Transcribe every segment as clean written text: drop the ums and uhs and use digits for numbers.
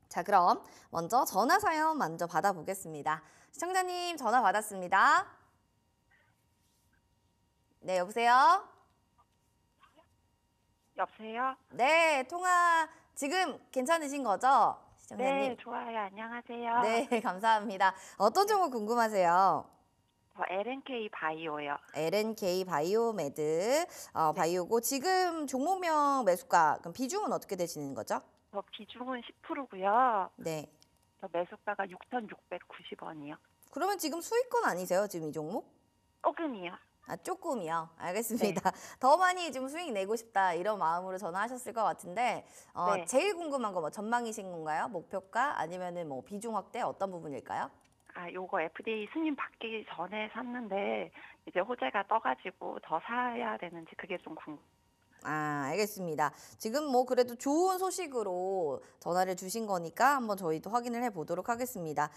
자, 그럼 먼저 전화 사연 먼저 받아보겠습니다. 시청자님 전화 받았습니다. 네, 여보세요? 여보세요? 네, 통화 지금 괜찮으신 거죠? 네, 시청자님. 좋아요. 안녕하세요. 네, 감사합니다. 어떤 네, 종목 궁금하세요? 저 LNK 바이오요. LNK 바이오메드 네, 바이오고 지금 종목명 매수가 그럼 비중은 어떻게 되시는 거죠? 저 비중은 10%고요. 네. 저 매수가가 6,690원이요. 그러면 지금 수익권 아니세요? 지금 이 종목? 조금이요. 아, 조금이요. 네, 알겠습니다. 더 많이 좀 수익 내고 싶다 이런 마음으로 전화하셨을 것 같은데 네. 제일 궁금한 거 뭐 전망이신 건가요? 목표가 아니면은 뭐 비중 확대 어떤 부분일까요? 요거 FDA 승인 받기 전에 샀는데 이제 호재가 떠가지고 더 사야 되는지 그게 좀 궁금. 아, 알겠습니다. 지금 뭐 그래도 좋은 소식으로 전화를 주신 거니까 한번 저희도 확인을 해 보도록 하겠습니다.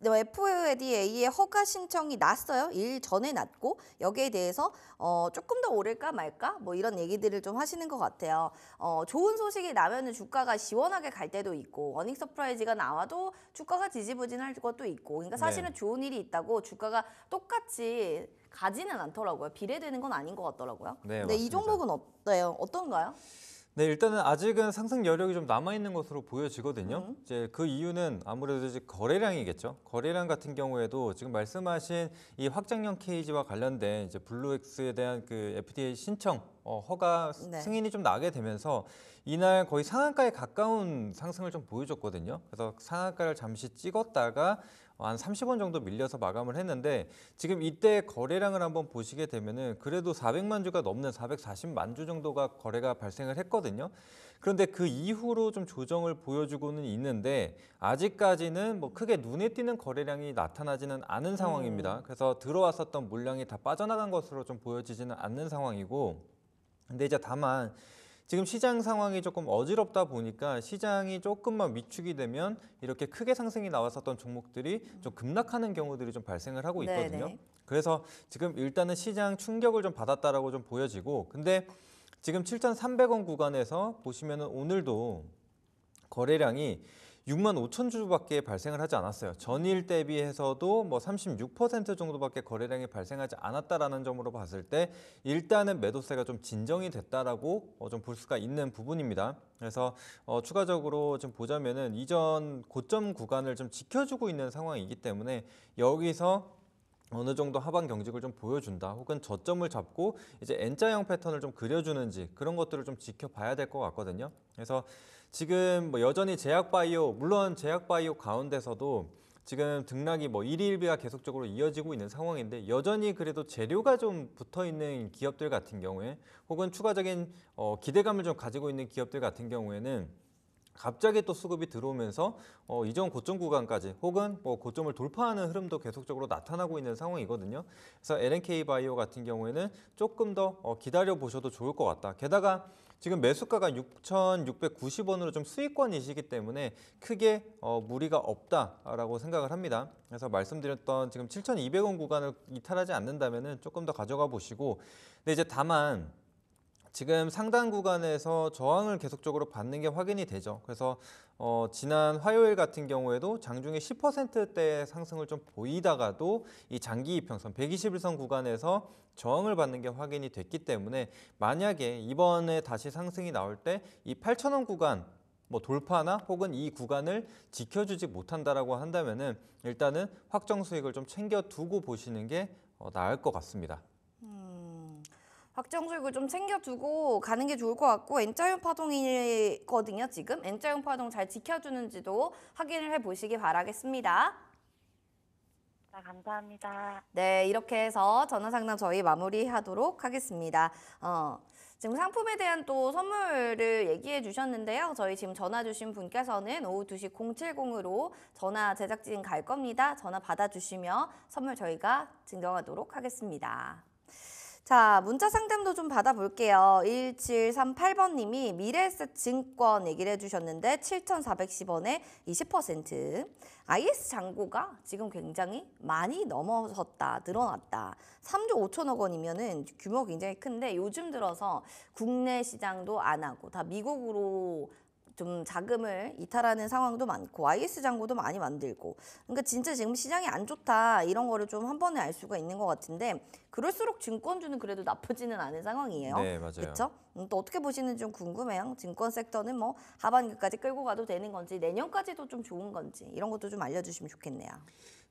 FDA의 허가 신청이 났어요. 일 전에 났고 여기에 대해서 조금 더 오를까 말까 뭐 이런 얘기들을 좀 하시는 것 같아요. 좋은 소식이 나면은 주가가 시원하게 갈 때도 있고 어닝 서프라이즈가 나와도 주가가 지지부진할 것도 있고 그러니까 네. 사실은 좋은 일이 있다고 주가가 똑같이 가지는 않더라고요. 비례되는 건 아닌 것 같더라고요. 네, 근데 이 맞습니다. 종목은 어때요? 어떤가요? 네, 일단은 아직은 상승 여력이 좀 남아 있는 것으로 보여지거든요. 음. 이제 그 이유는 아무래도 이제 거래량이겠죠. 거래량 같은 경우에도 지금 말씀하신 이 확장형 케이지와 관련된 이제 블루엑스에 대한 그 FDA 신청 허가 네. 승인이 좀 나게 되면서 이날 거의 상한가에 가까운 상승을 좀 보여줬거든요. 그래서 상한가를 잠시 찍었다가 한 30원 정도 밀려서 마감을 했는데 지금 이때 거래량을 한번 보시게 되면은 그래도 400만 주가 넘는 440만 주 정도가 거래가 발생을 했거든요. 그런데 그 이후로 좀 조정을 보여주고는 있는데 아직까지는 뭐 크게 눈에 띄는 거래량이 나타나지는 않은 상황입니다. 그래서 들어왔었던 물량이 다 빠져나간 것으로 좀 보여지지는 않는 상황이고 근데 이제 다만 지금 시장 상황이 조금 어지럽다 보니까 시장이 조금만 위축이 되면 이렇게 크게 상승이 나왔었던 종목들이 좀 급락하는 경우들이 좀 발생을 하고 있거든요. 네네. 그래서 지금 일단은 시장 충격을 좀 받았다라고 좀 보여지고 근데 지금 7,300원 구간에서 보시면은 오늘도 거래량이 6만 5천 주밖에 발생을 하지 않았어요. 전일 대비해서도 뭐 36% 정도밖에 거래량이 발생하지 않았다라는 점으로 봤을 때 일단은 매도세가 좀 진정이 됐다라고 좀 볼 수가 있는 부분입니다. 그래서 추가적으로 좀 보자면은 이전 고점 구간을 좀 지켜주고 있는 상황이기 때문에 여기서 어느 정도 하방 경직을 좀 보여준다 혹은 저점을 잡고 이제 N자형 패턴을 좀 그려주는지 그런 것들을 좀 지켜봐야 될 것 같거든요. 그래서 지금 뭐 여전히 제약바이오 물론 제약바이오 가운데서도 지금 등락이 뭐 일희일비가 계속적으로 이어지고 있는 상황인데 여전히 그래도 재료가 좀 붙어 있는 기업들 같은 경우에 혹은 추가적인 기대감을 좀 가지고 있는 기업들 같은 경우에는 갑자기 또 수급이 들어오면서 이전 고점 구간까지 혹은 뭐 고점을 돌파하는 흐름도 계속적으로 나타나고 있는 상황이거든요. 그래서 LNK 바이오 같은 경우에는 조금 더 기다려 보셔도 좋을 것 같다. 게다가 지금 매수가가 6,690원으로 좀 수익권이시기 때문에 크게 무리가 없다라고 생각을 합니다. 그래서 말씀드렸던 지금 7,200원 구간을 이탈하지 않는다면은 조금 더 가져가 보시고 근데 이제 다만 지금 상단 구간에서 저항을 계속적으로 받는 게 확인이 되죠. 그래서 지난 화요일 같은 경우에도 장중에 10%대 상승을 좀 보이다가도 이 장기 이평선 121선 구간에서 저항을 받는 게 확인이 됐기 때문에 만약에 이번에 다시 상승이 나올 때 이 8,000원 구간 뭐 돌파나 혹은 이 구간을 지켜주지 못한다라고 한다면은 일단은 확정 수익을 좀 챙겨 두고 보시는 게 나을 것 같습니다. 확정 수익을 좀 챙겨두고 가는 게 좋을 것 같고 N자형 파동이거든요. 지금 N자형 파동 잘 지켜주는지도 확인을 해보시기 바라겠습니다. 자, 감사합니다. 네, 이렇게 해서 전화 상담 저희 마무리하도록 하겠습니다. 지금 상품에 대한 또 선물을 얘기해 주셨는데요. 저희 지금 전화 주신 분께서는 오후 2시 070으로 전화 제작진 갈 겁니다. 전화 받아주시면 선물 저희가 증정하도록 하겠습니다. 자, 문자 상담도 좀 받아볼게요. 1738번님이 미래에셋 증권 얘기를 해주셨는데 7,410원에 20%. IS 잔고가 지금 굉장히 많이 넘어섰다, 늘어났다. 3조 5천억 원이면은 규모가 굉장히 큰데 요즘 들어서 국내 시장도 안 하고 다 미국으로 좀 자금을 이탈하는 상황도 많고 IS 잔고도 많이 만들고 그러니까 진짜 지금 시장이 안 좋다 이런 거를 좀 한 번에 알 수가 있는 것 같은데 그럴수록 증권주는 그래도 나쁘지는 않은 상황이에요. 네, 맞아요. 그렇죠? 또 어떻게 보시는지 좀 궁금해요. 증권 섹터는 뭐 하반기까지 끌고 가도 되는 건지 내년까지도 좀 좋은 건지 이런 것도 좀 알려주시면 좋겠네요.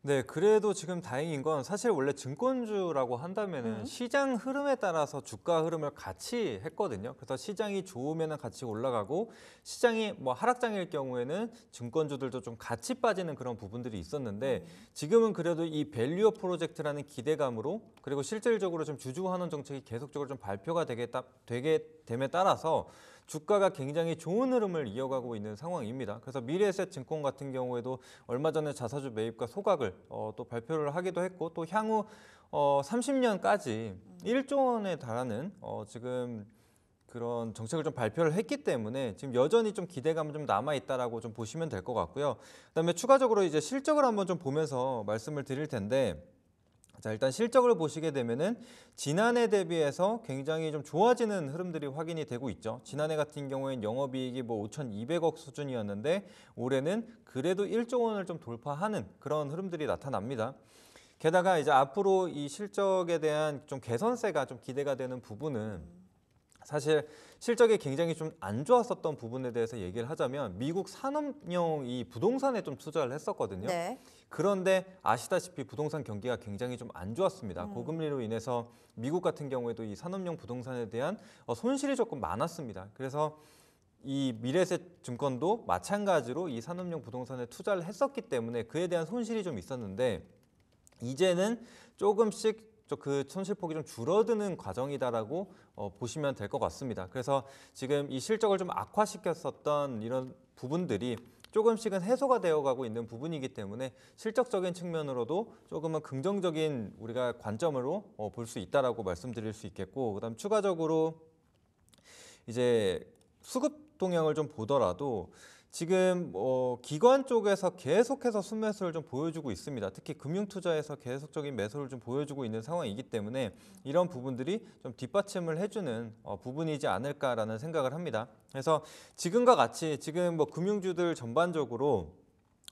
네, 그래도 지금 다행인 건 사실 원래 증권주라고 한다면은 시장 흐름에 따라서 주가 흐름을 같이 했거든요. 그래서 시장이 좋으면은 같이 올라가고 시장이 뭐 하락장일 경우에는 증권주들도 좀 같이 빠지는 그런 부분들이 있었는데 지금은 그래도 이 밸류업 프로젝트라는 기대감으로 그리고 실질적으로 좀 주주환원 정책이 계속적으로 좀 발표가 되게 됨에 따라서 주가가 굉장히 좋은 흐름을 이어가고 있는 상황입니다. 그래서 미래에셋증권 같은 경우에도 얼마 전에 자사주 매입과 소각을 또 발표를 하기도 했고 또 향후 30년까지 1조 원에 달하는 지금 그런 정책을 좀 발표를 했기 때문에 지금 여전히 좀 기대감은 좀 남아 있다라고 좀 보시면 될 것 같고요. 그다음에 추가적으로 이제 실적을 한번 좀 보면서 말씀을 드릴 텐데. 자, 일단 실적을 보시게 되면은 지난해 대비해서 굉장히 좀 좋아지는 흐름들이 확인이 되고 있죠. 지난해 같은 경우에는 영업이익이 뭐 5,200억 수준이었는데 올해는 그래도 1조 원을 좀 돌파하는 그런 흐름들이 나타납니다. 게다가 이제 앞으로 이 실적에 대한 좀 개선세가 좀 기대가 되는 부분은 사실 실적이 굉장히 좀 안 좋았었던 부분에 대해서 얘기를 하자면 미국 산업용 이 부동산에 좀 투자를 했었거든요. 네. 그런데 아시다시피 부동산 경기가 굉장히 좀 안 좋았습니다. 고금리로 인해서 미국 같은 경우에도 이 산업용 부동산에 대한 손실이 조금 많았습니다. 그래서 이 미래에셋 증권도 마찬가지로 이 산업용 부동산에 투자를 했었기 때문에 그에 대한 손실이 좀 있었는데 이제는 조금씩 그 손실폭이 좀 줄어드는 과정이다라고 보시면 될 것 같습니다. 그래서 지금 이 실적을 좀 악화시켰었던 이런 부분들이 조금씩은 해소가 되어가고 있는 부분이기 때문에 실적적인 측면으로도 조금은 긍정적인 우리가 관점으로 볼 수 있다라고 말씀드릴 수 있겠고, 그다음 추가적으로 이제 수급 동향을 좀 보더라도 지금 기관 쪽에서 계속해서 순매수를 좀 보여주고 있습니다. 특히 금융투자에서 계속적인 매수를 좀 보여주고 있는 상황이기 때문에 이런 부분들이 좀 뒷받침을 해주는 부분이지 않을까라는 생각을 합니다. 그래서 지금과 같이 지금 뭐 금융주들 전반적으로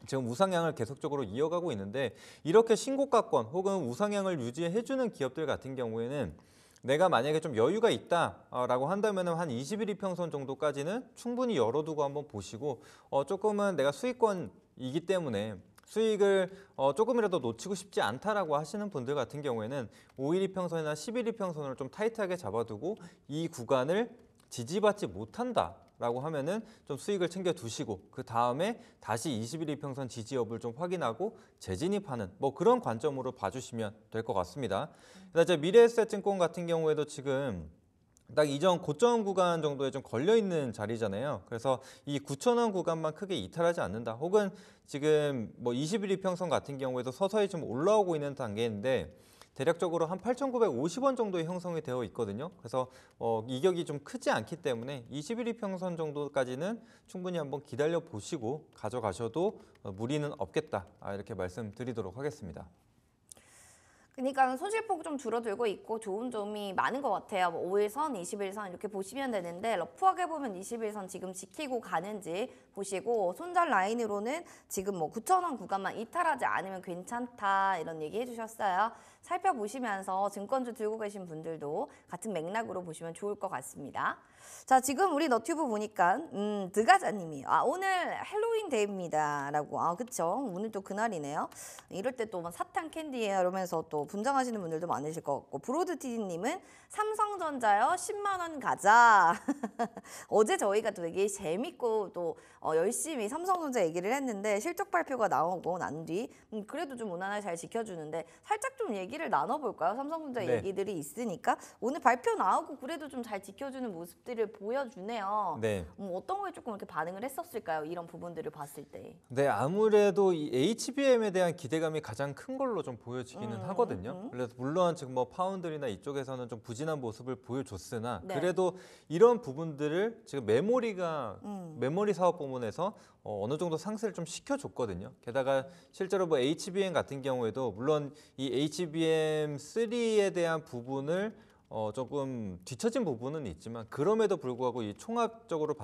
지금 우상향을 계속적으로 이어가고 있는데 이렇게 신고가권 혹은 우상향을 유지해주는 기업들 같은 경우에는 내가 만약에 좀 여유가 있다라고 한다면 한 21 이평선 정도까지는 충분히 열어두고 한번 보시고 조금은 내가 수익권이기 때문에 수익을 조금이라도 놓치고 싶지 않다라고 하시는 분들 같은 경우에는 5일 이평선이나 11 이평선을 좀 타이트하게 잡아두고 이 구간을 지지받지 못한다라고 하면은 좀 수익을 챙겨 두시고 그 다음에 다시 21 이평선 지지 여부를 좀 확인하고 재진입하는 뭐 그런 관점으로 봐주시면 될 것 같습니다. 그다음에 미래에셋증권 같은 경우에도 지금 딱 이전 고점 구간 정도에 좀 걸려 있는 자리잖아요. 그래서 이 9,000원 구간만 크게 이탈하지 않는다. 혹은 지금 뭐 21 이평선 같은 경우에도 서서히 좀 올라오고 있는 단계인데 대략적으로 한 8,950원 정도의 형성이 되어 있거든요. 그래서 이격이 좀 크지 않기 때문에 21 이평선 정도까지는 충분히 한번 기다려 보시고 가져가셔도 무리는 없겠다. 이렇게 말씀드리도록 하겠습니다. 그러니까 손실폭 좀 줄어들고 있고 좋은 점이 많은 것 같아요. 뭐 5일선, 21선 이렇게 보시면 되는데 러프하게 보면 21선 지금 지키고 가는지 보시고 손절 라인으로는 지금 뭐 9,000원 구간만 이탈하지 않으면 괜찮다 이런 얘기 해주셨어요. 살펴보시면서 증권주 들고 계신 분들도 같은 맥락으로 보시면 좋을 것 같습니다. 자, 지금 우리 너튜브 보니까 드가자님이 오늘 헬로윈 데이입니다 라고 그쵸 오늘 또 그날이네요. 이럴 때 또 사탕 캔디예요 이러면서 또 분장하시는 분들도 많으실 것 같고 브로드티디님은 삼성전자요 10만 원 가자. 어제 저희가 되게 재밌고 또 열심히 삼성전자 얘기를 했는데 실적 발표가 나오고 난 뒤 그래도 좀 무난하게 잘 지켜주는데 살짝 좀 얘기를 나눠볼까요? 삼성전자 네. 얘기들이 있으니까 오늘 발표 나오고 그래도 좀 잘 지켜주는 모습들을 보여주네요. 네. 어떤 거에 조금 이렇게 반응을 했었을까요? 이런 부분들을 봤을 때. 네, 아무래도 이 HBM에 대한 기대감이 가장 큰 걸로 좀 보여지기는 하거든요. 그래서 물론 지금 뭐 파운드리나 이쪽에서는 좀 부진한 모습을 보여줬으나 네. 그래도 이런 부분들을 지금 메모리 사업 부문에서 어느 정도 상쇄를 좀 시켜줬거든요. 게다가 실제로 뭐 HBM 같은 경우에도 물론 이 HBM3에 대한 부분을 조금 뒤처진 부분은 있지만 그럼에도 불구하고 이 종합적으로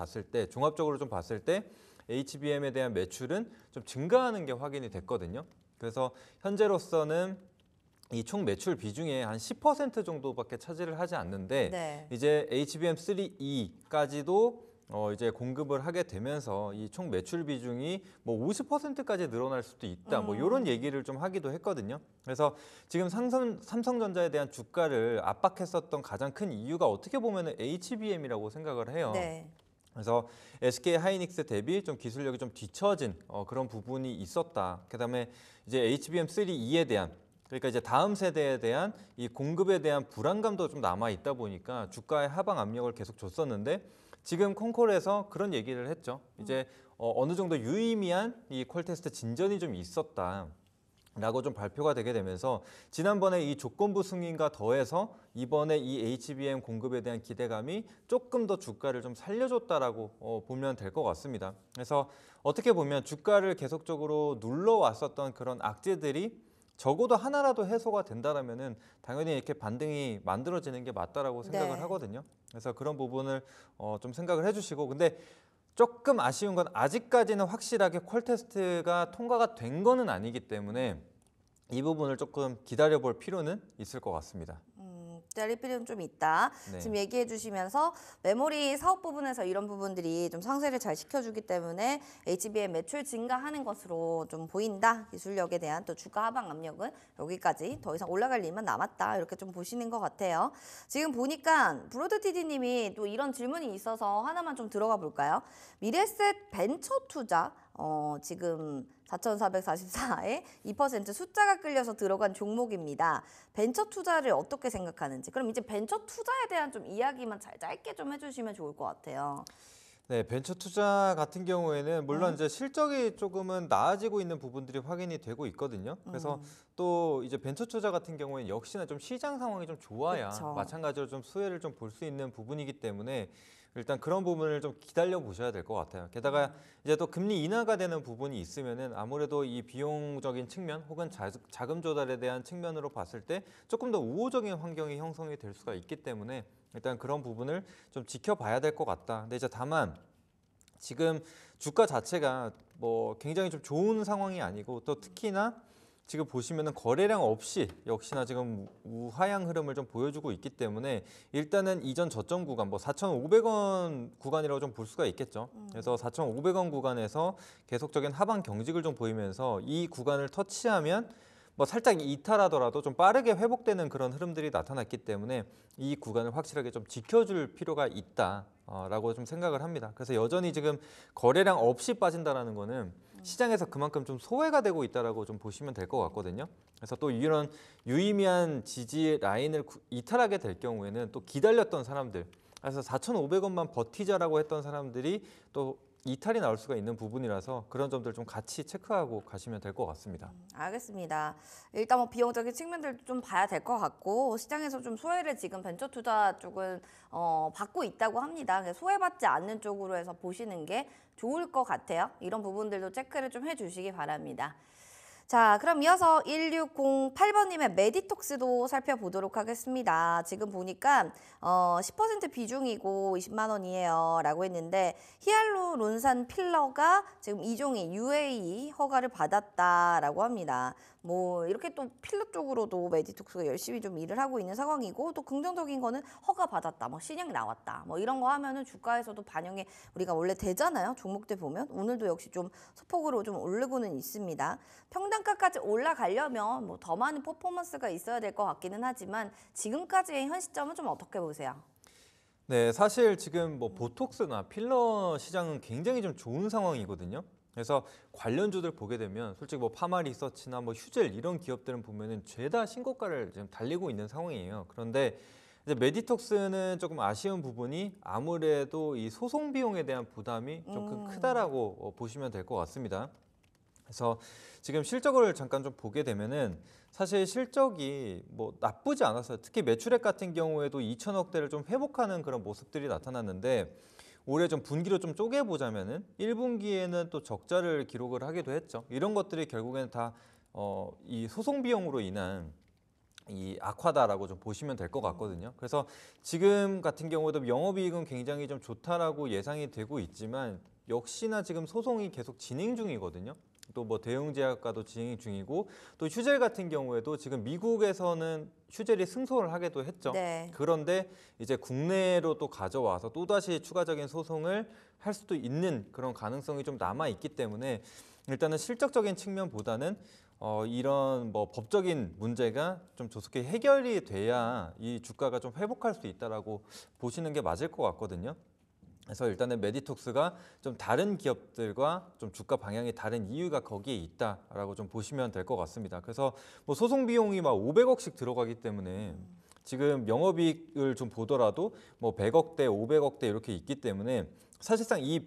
좀 봤을 때 HBM에 대한 매출은 좀 증가하는 게 확인이 됐거든요. 그래서 현재로서는 이 총 매출 비중의 한 10% 정도밖에 차지를 하지 않는데 네. 이제 HBM3E까지도 이제 공급을 하게 되면서 이 총 매출 비중이 뭐 50%까지 늘어날 수도 있다. 뭐 이런 얘기를 좀 하기도 했거든요. 그래서 지금 삼성전자에 대한 주가를 압박했었던 가장 큰 이유가 어떻게 보면 HBM이라고 생각을 해요. 네. 그래서 SK 하이닉스 대비 좀 기술력이 좀 뒤처진 그런 부분이 있었다. 그다음에 이제 HBM3E에 대한 그러니까 이제 다음 세대에 대한 이 공급에 대한 불안감도 좀 남아 있다 보니까 주가의 하방 압력을 계속 줬었는데 지금 콩콜에서 그런 얘기를 했죠. 이제 어느 정도 유의미한 이 퀄테스트 진전이 좀 있었다. 라고 좀 발표가 되게 되면서 지난번에 이 조건부 승인과 더해서 이번에 이 HBM 공급에 대한 기대감이 조금 더 주가를 좀 살려줬다라고 보면 될 것 같습니다. 그래서 어떻게 보면 주가를 계속적으로 눌러왔었던 그런 악재들이 적어도 하나라도 해소가 된다라면은 당연히 이렇게 반등이 만들어지는 게 맞다라고 생각을 네. 하거든요. 그래서 그런 부분을 좀 생각을 해주시고 근데 조금 아쉬운 건 아직까지는 확실하게 퀄테스트가 통과가 된 거는 아니기 때문에 이 부분을 조금 기다려볼 필요는 있을 것 같습니다. 기다릴 필요는 좀 있다. 네. 지금 얘기해 주시면서 메모리 사업 부분에서 이런 부분들이 좀 상쇄를 잘 시켜주기 때문에 HBM 매출 증가하는 것으로 좀 보인다. 기술력에 대한 또 주가 하방 압력은 여기까지 더 이상 올라갈 일만 남았다. 이렇게 좀 보시는 것 같아요. 지금 보니까 브로드 TD님이 또 이런 질문이 있어서 하나만 좀 들어가 볼까요? 미래셋 벤처 투자 지금 4,444에 2% 숫자가 끌려서 들어간 종목입니다. 벤처 투자를 어떻게 생각하는지. 그럼 이제 벤처 투자에 대한 좀 이야기만 짧게 좀 해주시면 좋을 것 같아요. 네, 벤처 투자 같은 경우에는 물론 이제 실적이 조금은 나아지고 있는 부분들이 확인이 되고 있거든요. 그래서 또 이제 벤처 투자 같은 경우에는 역시나 좀 시장 상황이 좀 좋아야 그쵸. 마찬가지로 좀 수혜를 좀 볼 수 있는 부분이기 때문에 일단 그런 부분을 좀 기다려 보셔야 될 것 같아요. 게다가 이제 또 금리 인하가 되는 부분이 있으면은 아무래도 이 비용적인 측면 혹은 자금 조달에 대한 측면으로 봤을 때 조금 더 우호적인 환경이 형성이 될 수가 있기 때문에 일단 그런 부분을 좀 지켜봐야 될 것 같다. 근데 이제 다만 지금 주가 자체가 뭐 굉장히 좀 좋은 상황이 아니고 또 특히나 지금 보시면은 거래량 없이 역시나 지금 우하향 흐름을 좀 보여주고 있기 때문에 일단은 이전 저점 구간 뭐 4,500원 구간이라고 좀 볼 수가 있겠죠. 그래서 4,500원 구간에서 계속적인 하방 경직을 좀 보이면서 이 구간을 터치하면 뭐 살짝 이탈하더라도 좀 빠르게 회복되는 그런 흐름들이 나타났기 때문에 이 구간을 확실하게 좀 지켜줄 필요가 있다라고 좀 생각을 합니다. 그래서 여전히 지금 거래량 없이 빠진다라는 거는 시장에서 그만큼 좀 소외가 되고 있다라고 좀 보시면 될 것 같거든요. 그래서 또 이런 유의미한 지지 라인을 이탈하게 될 경우에는 또 기다렸던 사람들, 그래서 4,500원만 버티자라고 했던 사람들이 또 이탈이 나올 수가 있는 부분이라서 그런 점들 좀 같이 체크하고 가시면 될 것 같습니다. 알겠습니다. 일단 뭐 비용적인 측면들도 좀 봐야 될 것 같고 시장에서 좀 소외를 지금 벤처 투자 쪽은 받고 있다고 합니다. 그래서 소외받지 않는 쪽으로 해서 보시는 게 좋을 것 같아요. 이런 부분들도 체크를 좀 해주시기 바랍니다. 자, 그럼 이어서 1608번님의 메디톡스도 살펴보도록 하겠습니다. 지금 보니까 10% 비중이고 20만 원이에요 라고 했는데 히알루론산 필러가 지금 2종이 UAE 허가를 받았다라고 합니다. 뭐 이렇게 또 필러 쪽으로도 메디톡스가 열심히 좀 일을 하고 있는 상황이고 또 긍정적인 거는 허가 받았다, 뭐 신약 나왔다, 뭐 이런 거 하면은 주가에서도 반영이 우리가 원래 되잖아요. 종목들 보면 오늘도 역시 좀 소폭으로 좀 오르고는 있습니다. 평단가까지 올라가려면 뭐 더 많은 퍼포먼스가 있어야 될 것 같기는 하지만 지금까지의 현 시점은 좀 어떻게 보세요? 네, 사실 지금 뭐 보톡스나 필러 시장은 굉장히 좀 좋은 상황이거든요. 그래서 관련주들 보게 되면 솔직히 뭐 파마 리서치나 뭐 휴젤 이런 기업들은 보면은 죄다 신고가를 지금 달리고 있는 상황이에요. 그런데 이제 메디톡스는 조금 아쉬운 부분이 아무래도 이 소송 비용에 대한 부담이 조금 크다라고 보시면 될 것 같습니다. 그래서 지금 실적을 잠깐 좀 보게 되면은 사실 실적이 뭐 나쁘지 않았어요. 특히 매출액 같은 경우에도 2천억대를 좀 회복하는 그런 모습들이 나타났는데 올해 좀 분기로 좀 쪼개보자면은 1분기에는 또 적자를 기록을 하기도 했죠. 이런 것들이 결국에는 다 이 소송 비용으로 인한 이 악화다라고 좀 보시면 될 것 같거든요. 그래서 지금 같은 경우에도 영업이익은 굉장히 좀 좋다라고 예상이 되고 있지만 역시나 지금 소송이 계속 진행 중이거든요. 또 뭐 대웅제약과도 진행 중이고 또 휴젤 같은 경우에도 지금 미국에서는 휴젤이 승소를 하기도 했죠. 네. 그런데 이제 국내로 또 가져와서 또다시 추가적인 소송을 할 수도 있는 그런 가능성이 좀 남아 있기 때문에 일단은 실적적인 측면보다는 이런 뭐 법적인 문제가 좀 조속히 해결이 돼야 이 주가가 좀 회복할 수 있다라고 보시는 게 맞을 것 같거든요. 그래서 일단은 메디톡스가 좀 다른 기업들과 좀 주가 방향이 다른 이유가 거기에 있다라고 좀 보시면 될 것 같습니다. 그래서 뭐 소송 비용이 막 500억씩 들어가기 때문에 지금 영업이익을 좀 보더라도 뭐 100억대, 500억대 이렇게 있기 때문에 사실상 이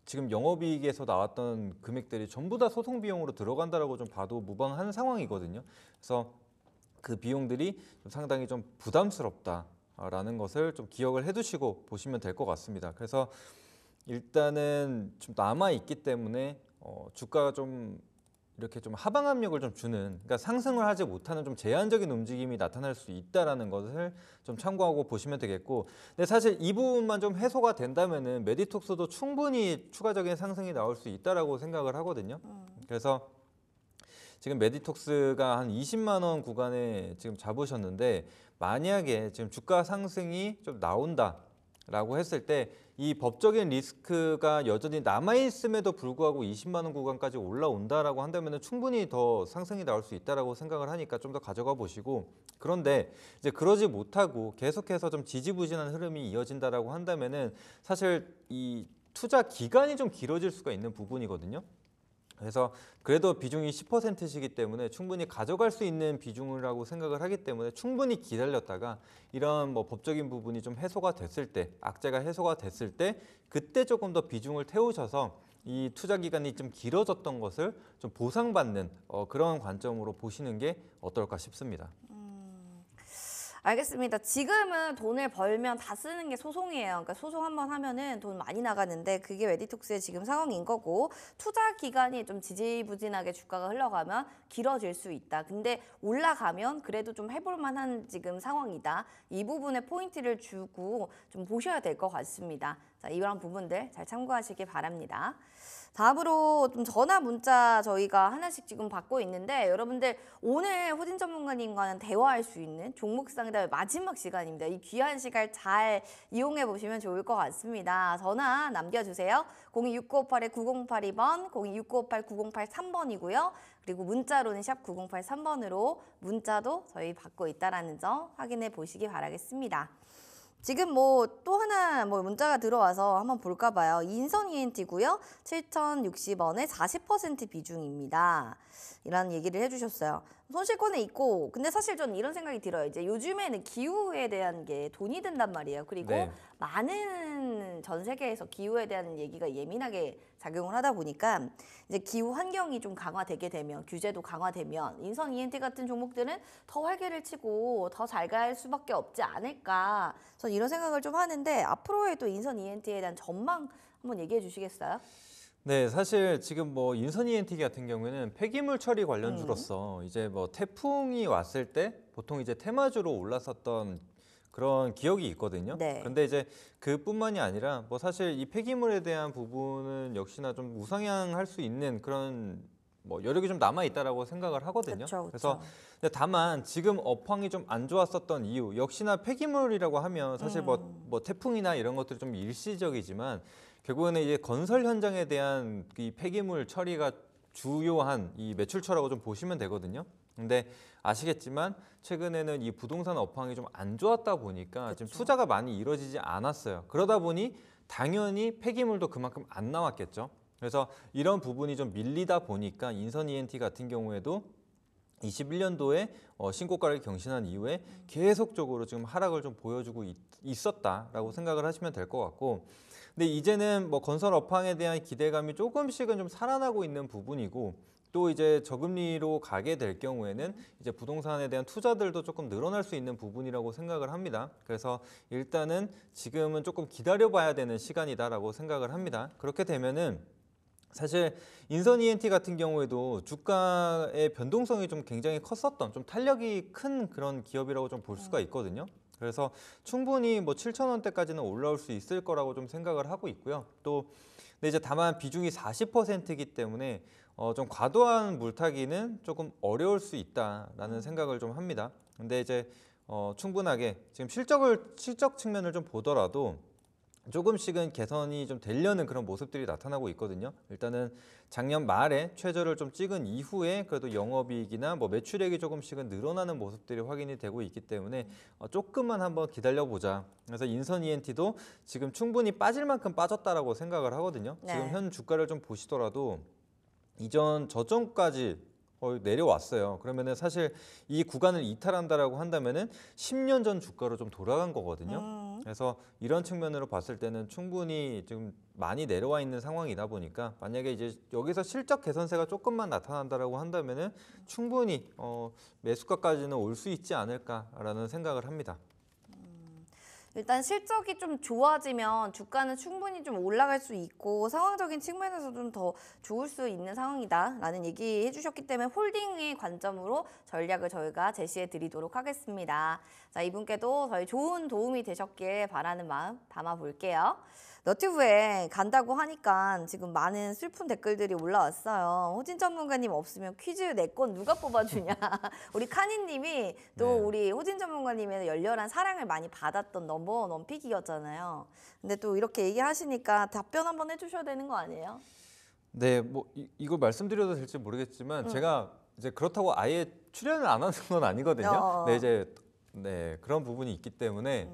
지금 영업이익에서 나왔던 금액들이 전부 다 소송 비용으로 들어간다라고 좀 봐도 무방한 상황이거든요. 그래서 그 비용들이 좀 상당히 좀 부담스럽다라는 것을 좀 기억을 해두시고 보시면 될 것 같습니다. 그래서 일단은 좀 남아 있기 때문에 주가가 좀 이렇게 좀 하방 압력을 좀 주는, 그러니까 상승을 하지 못하는 좀 제한적인 움직임이 나타날 수 있다라는 것을 좀 참고하고 보시면 되겠고, 근데 사실 이 부분만 좀 해소가 된다면은 메디톡스도 충분히 추가적인 상승이 나올 수 있다라고 생각을 하거든요. 그래서 지금 메디톡스가 한 20만 원 구간에 지금 잡으셨는데 만약에 지금 주가 상승이 좀 나온다라고 했을 때 이 법적인 리스크가 여전히 남아있음에도 불구하고 20만 원 구간까지 올라온다라고 한다면 충분히 더 상승이 나올 수 있다라고 생각을 하니까 좀 더 가져가 보시고, 그런데 이제 그러지 못하고 계속해서 좀 지지부진한 흐름이 이어진다라고 한다면은 사실 이 투자 기간이 좀 길어질 수가 있는 부분이거든요. 그래서 그래도 비중이 10%시기 때문에 충분히 가져갈 수 있는 비중이라고 생각을 하기 때문에 충분히 기다렸다가 이런 뭐 법적인 부분이 좀 해소가 됐을 때, 악재가 해소가 됐을 때 그때 조금 더 비중을 태우셔서 이 투자 기간이 좀 길어졌던 것을 좀 보상받는 그런 관점으로 보시는 게 어떨까 싶습니다. 알겠습니다. 지금은 돈을 벌면 다 쓰는 게 소송이에요. 그러니까 소송 한번 하면은 돈 많이 나가는데 그게 메디톡스의 지금 상황인 거고, 투자 기간이 좀 지지부진하게 주가가 흘러가면 길어질 수 있다. 근데 올라가면 그래도 좀 해볼 만한 지금 상황이다. 이 부분에 포인트를 주고 좀 보셔야 될 것 같습니다. 자, 이런 부분들 잘 참고하시기 바랍니다. 다음으로 좀 전화 문자 저희가 하나씩 지금 받고 있는데, 여러분들 오늘 호진 전문가님과는 대화할 수 있는 종목 상담의 마지막 시간입니다. 이 귀한 시간 잘 이용해 보시면 좋을 것 같습니다. 전화 남겨주세요. 026958-9082번, 026958-9083번이고요. 그리고 문자로는 샵 9083번으로 문자도 저희 받고 있다는 점 확인해 보시기 바라겠습니다. 지금 뭐 또 하나 뭐 문자가 들어와서 한번 볼까 봐요. 인선 ENT고요. 7,060원에 40% 비중입니다. 이라는 얘기를 해주셨어요. 손실권에 있고, 근데 사실 저는 이런 생각이 들어요. 이제 요즘에는 기후에 대한 게 돈이 든단 말이에요. 그리고 네. 많은 전 세계에서 기후에 대한 얘기가 예민하게 작용을 하다 보니까 이제 기후 환경이 좀 강화되게 되면, 규제도 강화되면 인선 ENT 같은 종목들은 더 활개를 치고 더 잘 갈 수밖에 없지 않을까. 저는 이런 생각을 좀 하는데, 앞으로의 또 인선 ENT에 대한 전망 한번 얘기해 주시겠어요? 네, 사실 지금 뭐 인선 ENT 같은 경우에는 폐기물 처리 관련주로서 이제 뭐 태풍이 왔을 때 보통 이제 테마주로 올랐었던 그런 기억이 있거든요. 네. 그런데 이제 그뿐만이 아니라 뭐 사실 이 폐기물에 대한 부분은 역시나 좀 우상향할 수 있는 그런 뭐 여력이 좀 남아 있다라고 생각을 하거든요. 그쵸, 그쵸. 그래서 근데 다만 지금 업황이 좀 안 좋았었던 이유, 역시나 폐기물이라고 하면 사실 뭐 태풍이나 이런 것들이 좀 일시적이지만 결국에는 이제 건설 현장에 대한 이 폐기물 처리가 주요한 이 매출처라고 좀 보시면 되거든요. 근데 아시겠지만 최근에는 이 부동산 업황이 좀 안 좋았다 보니까 지금 투자가 많이 이루어지지 않았어요. 그러다 보니 당연히 폐기물도 그만큼 안 나왔겠죠. 그래서 이런 부분이 좀 밀리다 보니까 인선 ENT 같은 경우에도 21년도에 신고가를 경신한 이후에 계속적으로 지금 하락을 좀 보여주고 있었다라고 생각을 하시면 될 것 같고, 근데 이제는 뭐 건설 업황에 대한 기대감이 조금씩은 좀 살아나고 있는 부분이고, 또 이제 저금리로 가게 될 경우에는 이제 부동산에 대한 투자들도 조금 늘어날 수 있는 부분이라고 생각을 합니다. 그래서 일단은 지금은 조금 기다려봐야 되는 시간이다라고 생각을 합니다. 그렇게 되면은 사실 인선 ENT 같은 경우에도 주가의 변동성이 좀 굉장히 컸었던 좀 탄력이 큰 그런 기업이라고 좀 볼 수가 있거든요. 그래서 충분히 뭐 7,000원대까지는 올라올 수 있을 거라고 좀 생각을 하고 있고요. 또 근데 이제 다만 비중이 40%이기 때문에 좀 과도한 물타기는 조금 어려울 수 있다라는 생각을 좀 합니다. 근데 이제 충분하게 지금 실적 측면을 좀 보더라도 조금씩은 개선이 좀 되려는 그런 모습들이 나타나고 있거든요. 일단은 작년 말에 최저를 좀 찍은 이후에 그래도 영업이익이나 뭐 매출액이 조금씩은 늘어나는 모습들이 확인이 되고 있기 때문에 조금만 한번 기다려보자. 그래서 인선 ENT도 지금 충분히 빠질 만큼 빠졌다라고 생각을 하거든요. 네. 지금 현 주가를 좀 보시더라도 이전 저점까지 내려왔어요. 그러면은 사실 이 구간을 이탈한다라고 한다면은 10년 전 주가로 좀 돌아간 거거든요. 그래서 이런 측면으로 봤을 때는 충분히 지금 많이 내려와 있는 상황이다 보니까 만약에 이제 여기서 실적 개선세가 조금만 나타난다라고 한다면은 충분히 매수가까지는 올 수 있지 않을까라는 생각을 합니다. 일단 실적이 좀 좋아지면 주가는 충분히 좀 올라갈 수 있고 상황적인 측면에서 좀 더 좋을 수 있는 상황이다라는 얘기 해주셨기 때문에 홀딩의 관점으로 전략을 저희가 제시해 드리도록 하겠습니다. 자, 이분께도 저희 좋은 도움이 되셨길 바라는 마음 담아 볼게요. 너튜브에 간다고 하니까 지금 많은 슬픈 댓글들이 올라왔어요. 호진 전문가님 없으면 퀴즈 내 건 누가 뽑아주냐. 우리 카니님이 또 네. 우리 호진 전문가님의 열렬한 사랑을 많이 받았던 넘버원 픽이었잖아요. 근데 또 이렇게 얘기하시니까 답변 한번 해주셔야 되는 거 아니에요? 네, 뭐 이거 말씀드려도 될지 모르겠지만 제가 이제 그렇다고 아예 출연을 안 하는 건 아니거든요. 네, 이제 그런 부분이 있기 때문에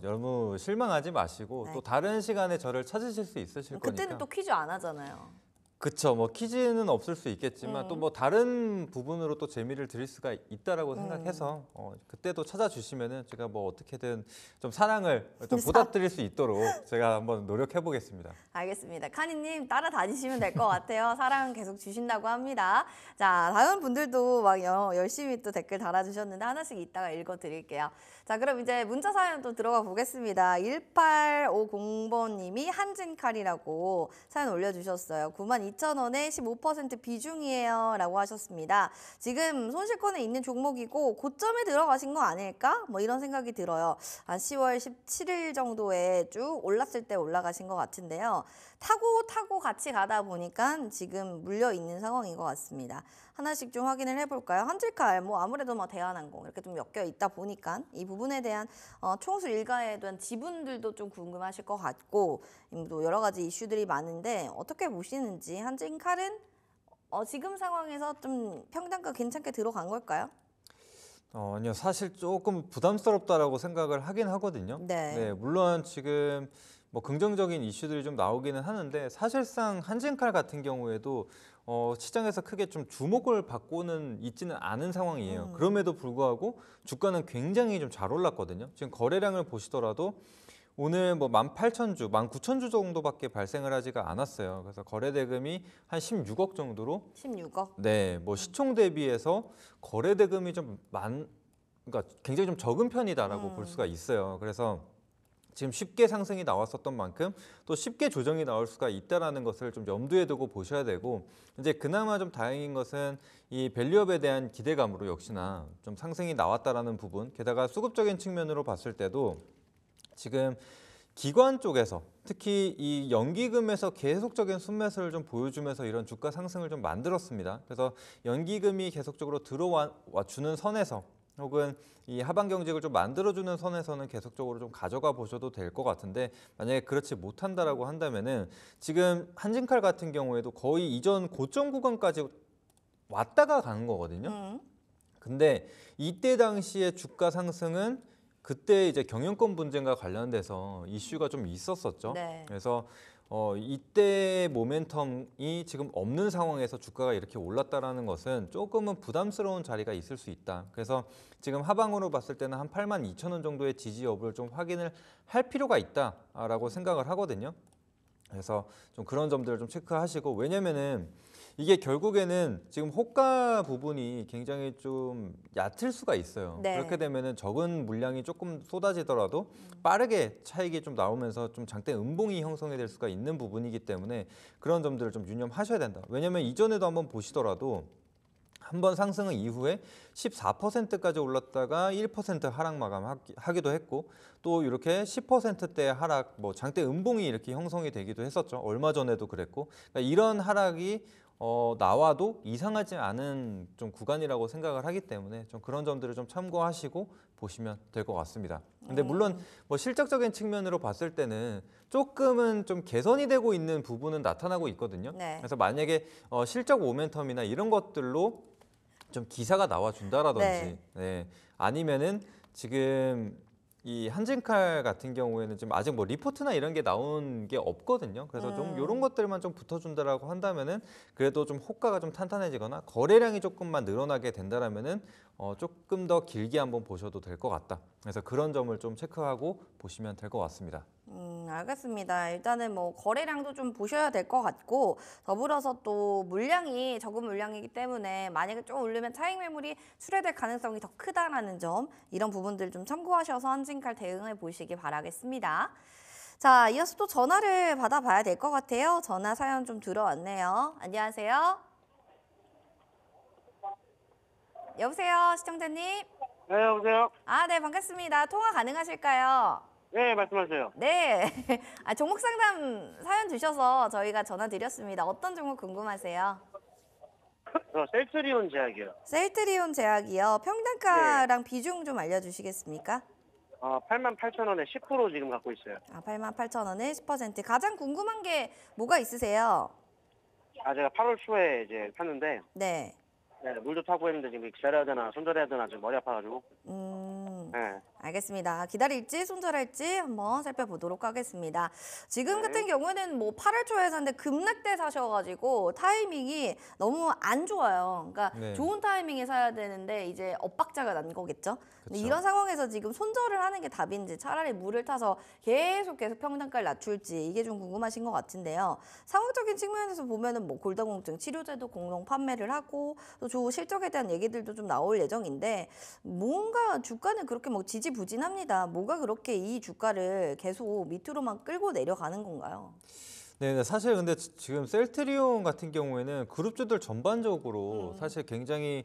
너무 실망하지 마시고 네. 또 다른 시간에 저를 찾으실 수 있으실 거니까. 그때는 또 퀴즈 안 하잖아요. 그쵸. 뭐 퀴즈는 없을 수 있겠지만 또 뭐 다른 부분으로 또 재미를 드릴 수가 있다라고 생각해서 그때도 찾아주시면은 제가 뭐 어떻게든 좀 사랑을 좀 보답드릴 수 있도록 제가 한번 노력해 보겠습니다. 알겠습니다. 카니님 따라다니시면 될 것 같아요. 사랑 계속 주신다고 합니다. 자, 다른 분들도 막 열심히 또 댓글 달아주셨는데 하나씩 이따가 읽어드릴게요. 자, 그럼 이제 문자 사연 또 들어가 보겠습니다. 1850번님이 한진칼이라고 사연 올려주셨어요. 92,000원에 15% 비중이에요 라고 하셨습니다. 지금 손실권에 있는 종목이고 고점에 들어가신 거 아닐까? 뭐 이런 생각이 들어요. 한 10월 17일 정도에 쭉 올랐을 때 올라가신 것 같은데요. 타고 같이 가다 보니까 지금 물려 있는 상황인 것 같습니다. 하나씩 좀 확인을 해볼까요? 한질칼, 뭐 아무래도 뭐 대한항공 이렇게 좀 엮여 있다 보니까 이 부분에 대한 총수 일가에 대한 지분들도 좀 궁금하실 것 같고 또 여러 가지 이슈들이 많은데 어떻게 보시는지 한진칼은 지금 상황에서 좀 평단가 괜찮게 들어간 걸까요? 아니요, 사실 조금 부담스럽다라고 생각을 하긴 하거든요. 네. 물론 지금 뭐 긍정적인 이슈들이 좀 나오기는 하는데 사실상 한진칼 같은 경우에도 시장에서 크게 좀 주목을 받고는 있지는 않은 상황이에요. 그럼에도 불구하고 주가는 굉장히 좀 잘 올랐거든요. 지금 거래량을 보시더라도 오늘 뭐 18,000주, 19,000주 정도밖에 발생을 하지가 않았어요. 그래서 거래 대금이 한 16억 정도로 16억. 네, 뭐 시총 대비해서 거래 대금이 그러니까 굉장히 좀 적은 편이다라고 볼 수가 있어요. 그래서 지금 쉽게 상승이 나왔었던 만큼 또 쉽게 조정이 나올 수가 있다라는 것을 좀 염두에 두고 보셔야 되고 이제 그나마 좀 다행인 것은 이 밸류업에 대한 기대감으로 역시나 좀 상승이 나왔다라는 부분 게다가 수급적인 측면으로 봤을 때도 지금 기관 쪽에서 특히 이 연기금에서 계속적인 순매수를 좀 보여주면서 이런 주가 상승을 좀 만들었습니다. 그래서 연기금이 계속적으로 들어와 주는 선에서 혹은 이 하방 경직을 좀 만들어주는 선에서는 계속적으로 좀 가져가 보셔도 될 것 같은데 만약에 그렇지 못한다라고 한다면은 지금 한진칼 같은 경우에도 거의 이전 고점 구간까지 왔다가 가는 거거든요. 근데 이때 당시에 주가 상승은 그때 이제 경영권 분쟁과 관련돼서 이슈가 좀 있었었죠. 네. 그래서 이때 모멘텀이 지금 없는 상황에서 주가가 이렇게 올랐다라는 것은 조금은 부담스러운 자리가 있을 수 있다. 그래서 지금 하방으로 봤을 때는 한 82,000원 정도의 지지 여부를 좀 확인을 할 필요가 있다라고 생각을 하거든요. 그래서 좀 그런 점들을 좀 체크하시고 왜냐면은 이게 결국에는 지금 호가 부분이 굉장히 좀 얕을 수가 있어요. 네. 그렇게 되면은 적은 물량이 조금 쏟아지더라도 빠르게 차익이 좀 나오면서 좀 장대 음봉이 형성이 될 수가 있는 부분이기 때문에 그런 점들을 좀 유념하셔야 된다. 왜냐면 이전에도 한번 보시더라도 한번 상승은 이후에 14%까지 올랐다가 1% 하락 마감하기도 했고 또 이렇게 10%대 하락, 뭐 장대 음봉이 이렇게 형성이 되기도 했었죠. 얼마 전에도 그랬고 그러니까 이런 하락이 나와도 이상하지 않은 좀 구간이라고 생각을 하기 때문에 좀 그런 점들을 좀 참고하시고 보시면 될 것 같습니다. 근데 물론 뭐 실적적인 측면으로 봤을 때는 조금은 좀 개선이 되고 있는 부분은 나타나고 있거든요. 네. 그래서 만약에 실적 모멘텀이나 이런 것들로 좀 기사가 나와준다라든지 네. 아니면은 지금 이 한진칼 같은 경우에는 지금 아직 뭐 리포트나 이런 게 나온 게 없거든요. 그래서 좀 이런 것들만 좀 붙어준다라고 한다면은 그래도 좀 호가가 좀 탄탄해지거나 거래량이 조금만 늘어나게 된다라면은 조금 더 길게 한번 보셔도 될 것 같다. 그래서 그런 점을 좀 체크하고 보시면 될 것 같습니다. 알겠습니다. 일단은 뭐 거래량도 좀 보셔야 될 것 같고 더불어서 또 물량이 적은 물량이기 때문에 만약에 좀 오르면 차익 매물이 출회될 가능성이 더 크다라는 점 이런 부분들 좀 참고하셔서 한진칼 대응해 보시기 바라겠습니다. 자, 이어서 또 전화를 받아봐야 될 것 같아요. 전화 사연 좀 들어왔네요. 안녕하세요. 여보세요, 시청자님. 네, 여보세요? 아, 네, 반갑습니다. 통화 가능하실까요? 네, 말씀하세요. 네. 종목 상담 사연 주셔서 저희가 전화 드렸습니다. 어떤 종목 궁금하세요? 저 셀트리온 제약이요. 셀트리온 제약이요. 평단가랑 비중 좀 알려주시겠습니까? 88,000원에 10% 지금 갖고 있어요. 88,000원에 10%. 가장 궁금한 게 뭐가 있으세요? 제가 8월 초에 이제 샀는데, 네. 네, 물도 타고 했는데 지금 기다려야 되나 손절해야 되나 지금 머리 아파가지고. 네. 알겠습니다. 기다릴지 손절할지 한번 살펴보도록 하겠습니다. 지금 같은 경우에는 뭐 8월 초에 샀는데 급락때 사셔가지고 타이밍이 너무 안 좋아요. 그러니까 네. 좋은 타이밍에 사야 되는데 이제 엇박자가 난 거겠죠. 근데 그쵸. 이런 상황에서 지금 손절을 하는 게 답인지 차라리 물을 타서 계속 평단가를 낮출지 이게 좀 궁금하신 것 같은데요. 상황적인 측면에서 보면은 뭐 골다공증 치료제도 공동 판매를 하고 또 좋은 실적에 대한 얘기들도 좀 나올 예정인데 뭔가 주가는 그렇게 뭐 지지부진합니다. 뭐가 그렇게 이 주가를 계속 밑으로만 끌고 내려가는 건가요? 네, 사실 근데 지금 셀트리온 같은 경우에는 그룹주들 전반적으로 사실 굉장히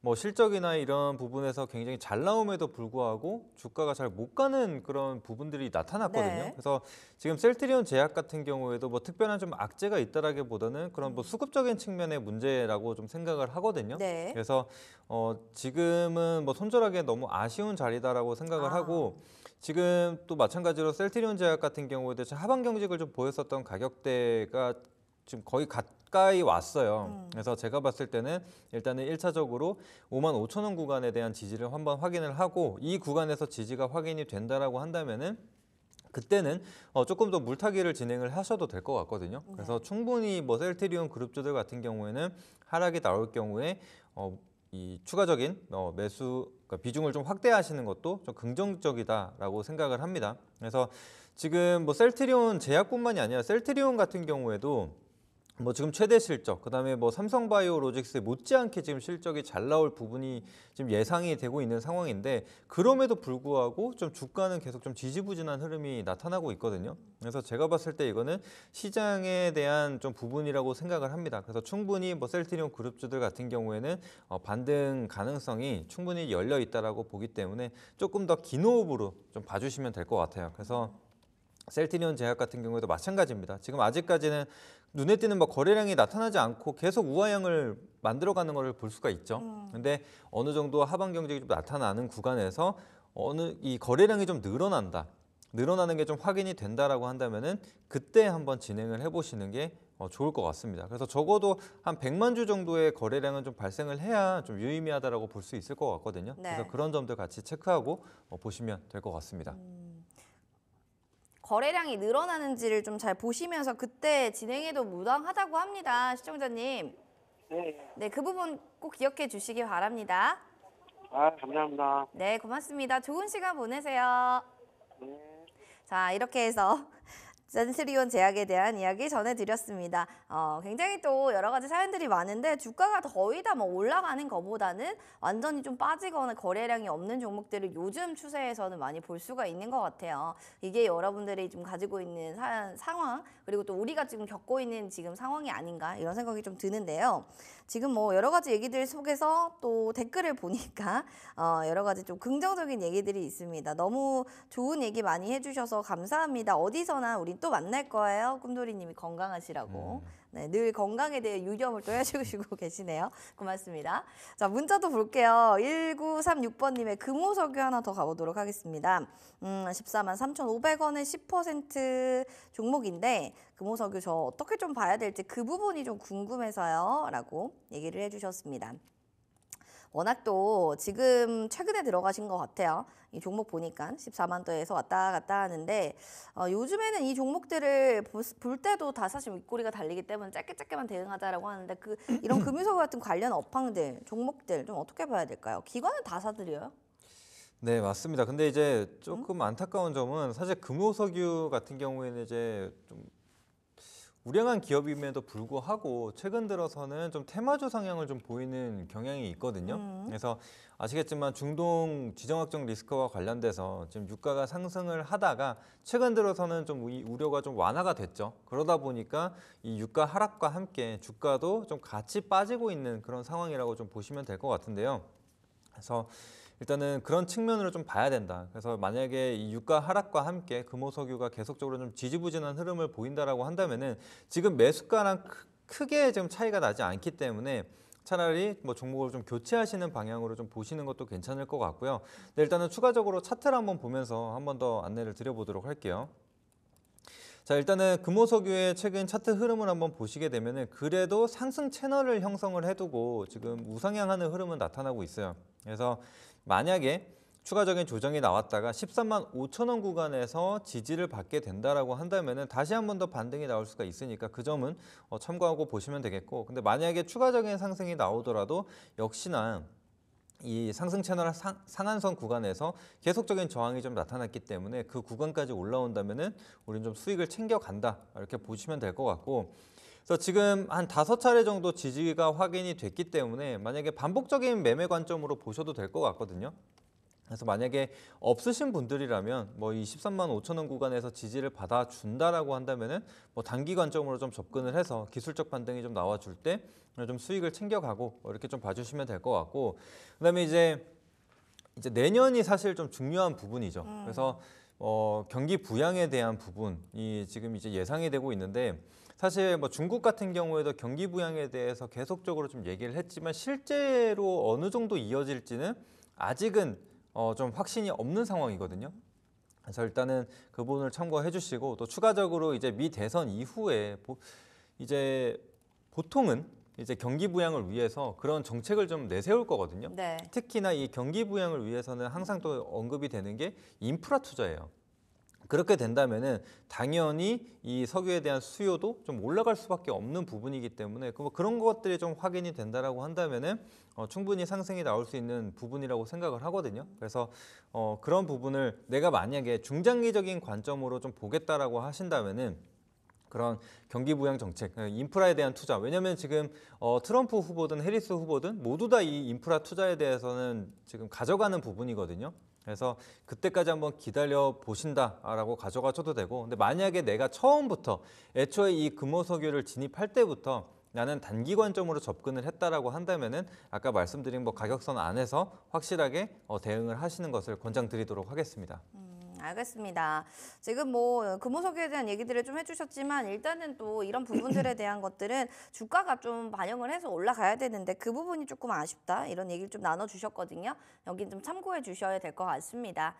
뭐 실적이나 이런 부분에서 굉장히 잘 나옴에도 불구하고 주가가 잘 못 가는 그런 부분들이 나타났거든요. 네. 그래서 지금 셀트리온 제약 같은 경우에도 뭐 특별한 좀 악재가 있다라기보다는 그런 뭐 수급적인 측면의 문제라고 좀 생각을 하거든요. 네. 그래서 지금은 뭐 손절하기에 너무 아쉬운 자리다라고 생각을 하고 지금 또 마찬가지로 셀트리온 제약 같은 경우에도 하방 경직을 좀 보였었던 가격대가 지금 거의 가까이 왔어요. 그래서 제가 봤을 때는 일단은 1차적으로 55,000원 구간에 대한 지지를 한번 확인을 하고 이 구간에서 지지가 확인이 된다라고 한다면은 그때는 조금 더 물타기를 진행을 하셔도 될 것 같거든요. 그래서 충분히 뭐 셀트리온 그룹주들 같은 경우에는 하락이 나올 경우에 이 추가적인 매수 그러니까 비중을 좀 확대하시는 것도 좀 긍정적이다라고 생각을 합니다. 그래서 지금 뭐 셀트리온 제약뿐만이 아니라 셀트리온 같은 경우에도 뭐 지금 최대 실적, 그다음에 뭐 삼성바이오로직스 못지않게 지금 실적이 잘 나올 부분이 지금 예상이 되고 있는 상황인데 그럼에도 불구하고 좀 주가는 계속 좀 지지부진한 흐름이 나타나고 있거든요. 그래서 제가 봤을 때 이거는 시장에 대한 좀 부분이라고 생각을 합니다. 그래서 충분히 뭐 셀트리온 그룹주들 같은 경우에는 반등 가능성이 충분히 열려 있다라고 보기 때문에 조금 더 긴 호흡으로 좀 봐주시면 될 것 같아요. 그래서 셀트리온 제약 같은 경우에도 마찬가지입니다. 지금 아직까지는 눈에 띄는 뭐 거래량이 나타나지 않고 계속 우하향을 만들어가는 것을 볼 수가 있죠. 근데 어느 정도 하방 경직이 좀 나타나는 구간에서 이 거래량이 좀 늘어나는 게 좀 확인이 된다라고 한다면은 그때 한번 진행을 해보시는 게 좋을 것 같습니다. 그래서 적어도 한 100만 주 정도의 거래량은 좀 발생을 해야 좀 유의미하다라고 볼 수 있을 것 같거든요. 네. 그래서 그런 점들 같이 체크하고 보시면 될 것 같습니다. 거래량이 늘어나는지를 좀 잘 보시면서 그때 진행해도 무방하다고 합니다. 시청자님. 네. 네, 그 부분 꼭 기억해 주시기 바랍니다. 감사합니다. 네, 고맙습니다. 좋은 시간 보내세요. 네. 자, 이렇게 해서 센스리온 제약에 대한 이야기 전해드렸습니다. 굉장히 또 여러 가지 사연들이 많은데 주가가 거의 다 뭐 올라가는 것보다는 완전히 좀 빠지거나 거래량이 없는 종목들을 요즘 추세에서는 많이 볼 수가 있는 것 같아요. 이게 여러분들이 좀 가지고 있는 상황 그리고 또 우리가 지금 겪고 있는 지금 상황이 아닌가 이런 생각이 좀 드는데요. 지금 뭐 여러 가지 얘기들 속에서 또 댓글을 보니까 여러 가지 좀 긍정적인 얘기들이 있습니다. 너무 좋은 얘기 많이 해주셔서 감사합니다. 어디서나 우린 또 만날 거예요. 꿈돌이님이 건강하시라고. 네, 늘 건강에 대해 유념을 또 해주시고 계시네요. 고맙습니다. 자, 문자도 볼게요. 1936번님의 금호석유 하나 더 가보도록 하겠습니다. 14만 3,500원의 10% 종목인데 금호석유 저 어떻게 좀 봐야 될지 그 부분이 좀 궁금해서요. 라고 얘기를 해주셨습니다. 워낙 또 지금 최근에 들어가신 것 같아요. 이 종목 보니까 14만 도에서 왔다 갔다 하는데 요즘에는 이 종목들을 볼 때도 다 사실 윗꼬리가 달리기 때문에 짧게만 대응하자라고 하는데 이런 금융사고 같은 관련 업황들, 종목들 좀 어떻게 봐야 될까요? 기관은 다 사들여요? 네, 맞습니다. 근데 이제 조금 안타까운 점은 사실 금호석유 같은 경우에는 이제 좀 우량한 기업임에도 불구하고 최근 들어서는 좀 테마주 성향을 좀 보이는 경향이 있거든요. 그래서 아시겠지만 중동 지정학적 리스크와 관련돼서 지금 유가가 상승을 하다가 최근 들어서는 좀 우려가 좀 완화가 됐죠. 그러다 보니까 이 유가 하락과 함께 주가도 좀 같이 빠지고 있는 그런 상황이라고 좀 보시면 될 것 같은데요. 그래서 일단은 그런 측면으로 좀 봐야 된다. 그래서 만약에 이 유가 하락과 함께 금호석유가 계속적으로 좀 지지부진한 흐름을 보인다라고 한다면은 지금 매수가랑 크게 지금 차이가 나지 않기 때문에 차라리 뭐 종목을 좀 교체하시는 방향으로 좀 보시는 것도 괜찮을 것 같고요. 네, 일단은 추가적으로 차트를 한번 보면서 한 번 더 안내를 드려보도록 할게요. 자, 일단은 금호석유의 최근 차트 흐름을 한번 보시게 되면은 그래도 상승 채널을 형성을 해두고 지금 우상향하는 흐름은 나타나고 있어요. 그래서 만약에 추가적인 조정이 나왔다가 13만 5천 원 구간에서 지지를 받게 된다라고 한다면은 다시 한 번 더 반등이 나올 수가 있으니까 그 점은 참고하고 보시면 되겠고, 근데 만약에 추가적인 상승이 나오더라도 역시나 이 상승 채널 상한선 구간에서 계속적인 저항이 좀 나타났기 때문에 그 구간까지 올라온다면은 우리는 좀 수익을 챙겨간다 이렇게 보시면 될 것 같고, 그래서 지금 한 5차례 정도 지지가 확인이 됐기 때문에 만약에 반복적인 매매 관점으로 보셔도 될 것 같거든요. 그래서 만약에 없으신 분들이라면 뭐 이 13만 5천 원 구간에서 지지를 받아준다라고 한다면은 뭐 단기 관점으로 좀 접근을 해서 기술적 반등이 좀 나와줄 때 좀 수익을 챙겨가고 이렇게 좀 봐주시면 될 것 같고, 그다음에 이제 내년이 사실 좀 중요한 부분이죠. 그래서 경기 부양에 대한 부분이 지금 이제 예상이 되고 있는데, 사실 뭐 중국 같은 경우에도 경기 부양에 대해서 계속적으로 좀 얘기를 했지만 실제로 어느 정도 이어질지는 아직은 좀 확신이 없는 상황이거든요. 그래서 일단은 그 부분을 참고해 주시고, 또 추가적으로 이제 미 대선 이후에 이제 보통은 이제 경기 부양을 위해서 그런 정책을 좀 내세울 거거든요. 네. 특히나 이 경기 부양을 위해서는 항상 또 언급이 되는 게 인프라 투자예요. 그렇게 된다면은 당연히 이 석유에 대한 수요도 좀 올라갈 수밖에 없는 부분이기 때문에 그런 것들이 좀 확인이 된다라고 한다면은 충분히 상승이 나올 수 있는 부분이라고 생각을 하거든요. 그래서 그런 부분을 내가 만약에 중장기적인 관점으로 좀 보겠다라고 하신다면은 그런 경기 부양 정책, 인프라에 대한 투자. 왜냐하면 지금 트럼프 후보든 해리스 후보든 모두 다 이 인프라 투자에 대해서는 지금 가져가는 부분이거든요. 그래서 그때까지 한번 기다려 보신다라고 가져가셔도 되고, 근데 만약에 내가 처음부터 애초에 이 금호석유를 진입할 때부터 나는 단기 관점으로 접근을 했다라고 한다면은 아까 말씀드린 뭐 가격선 안에서 확실하게 대응을 하시는 것을 권장드리도록 하겠습니다. 알겠습니다. 지금 뭐 금호석유에 대한 얘기들을 좀 해주셨지만 일단은 또 이런 부분들에 대한 것들은 주가가 좀 반영을 해서 올라가야 되는데 그 부분이 조금 아쉽다 이런 얘기를 좀 나눠주셨거든요. 여긴 좀 참고해 주셔야 될 것 같습니다.